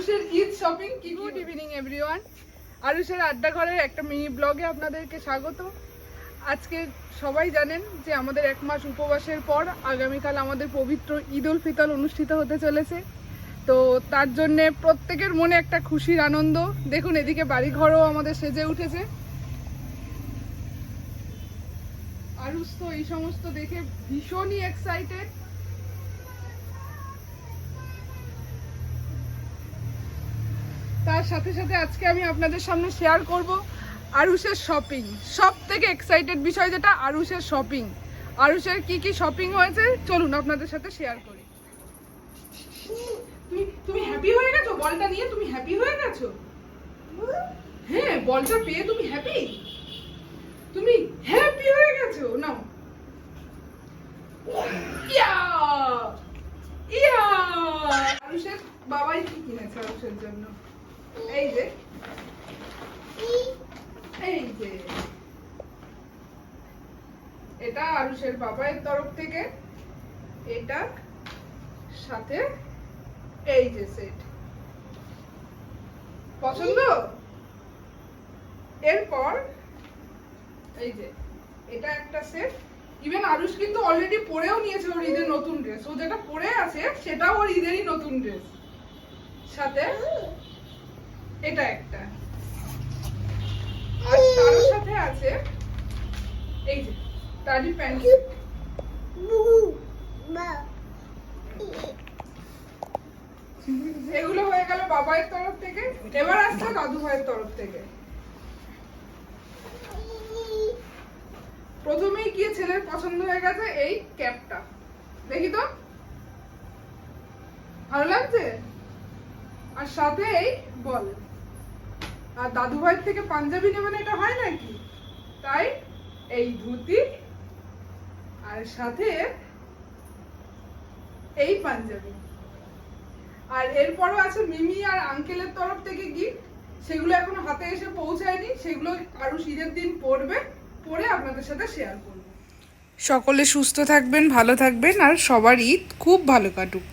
আরুষের Eid shopping কি good evening everyone. আরুষের আড্ডা ঘরের একটা মিনি ব্লগে আপনাদেরকে স্বাগত। আজকে সবাই জানেন যে আমাদের 1 মাস উপবাসের পর আগামীকাল আমাদের পবিত্র ঈদ উল ফিতর অনুষ্ঠিত হতে চলেছে। তো তার জন্যে প্রত্যেকের মনে একটা খুশির আনন্দ। দেখুন এদিকে বাড়িঘরও আমাদের সেজে উঠেছে। আরুষ তো এই সমস্ত দেখে ভীষণই এক্সাইটেড। তার সাথে সাথে আজকে আমি আপনাদের সামনে শেয়ার করব আরুষের শপিং। সব থেকে এক্সাইটেড বিষয় যেটা আরুষের শপিং। আরুষের কি কি শপিং হয়েছে চলুন আপনাদের সাথে শেয়ার করি। তুমি হ্যাপি হয়ে গেছো বলটা নিয়ে? তুমি হ্যাপি হয়ে গেছো? হ্যাঁ, বলটা পেয়ে তুমি হ্যাপি? তুমি হ্যাপি হয়ে গেছো? নাও। ইয়া ইয়া আরুষের বাবাই কি কিনেছে আরুষের জন্য? এই যে এটা আরুষের বাবার তরফ থেকে, এটা সাথে এই যে সেট। পছন্দ? এরপর এই যে এটা একটা সেট। ইভেন আরুষ কিন্তু অলরেডি পরেও নিয়েছে ওর ঈদের নতুন ড্রেস। ও যেটা পরে আছে সেটাও ওর ঈদেরই নতুন ড্রেস। সাথে এটা একটা, আর তার সাথে আছে এই যে তারই প্যান্ট। এগুলো হয়ে গেল বাবার তরফ থেকে। এবার আসছে দাদু ভাইয়ের তরফ থেকে। প্রথমেই কি ছেলের পছন্দ হয়ে গেছে এই ক্যাপটা। দেখি তো, ভালো লাগছে? আর সাথে এই বল। আর দাদু ভাইয়ের থেকে পাঞ্জাবি নেবেন, এটা হয় নাকি? তাই এই ধুতি আর সাথে এই পাঞ্জাবি। আর এরপরও আছে মিমি আর আঙ্কেলের তরফ থেকে গিফট। সেগুলো এখনো হাতে এসে পৌঁছায়নি। সেগুলো আরুষ ঈদের দিন পরবে, পরে আপনাদের সাথে শেয়ার করব। সকলে সুস্থ থাকবেন, ভালো থাকবেন, আর সবার ঈদ খুব ভালো কাটুক।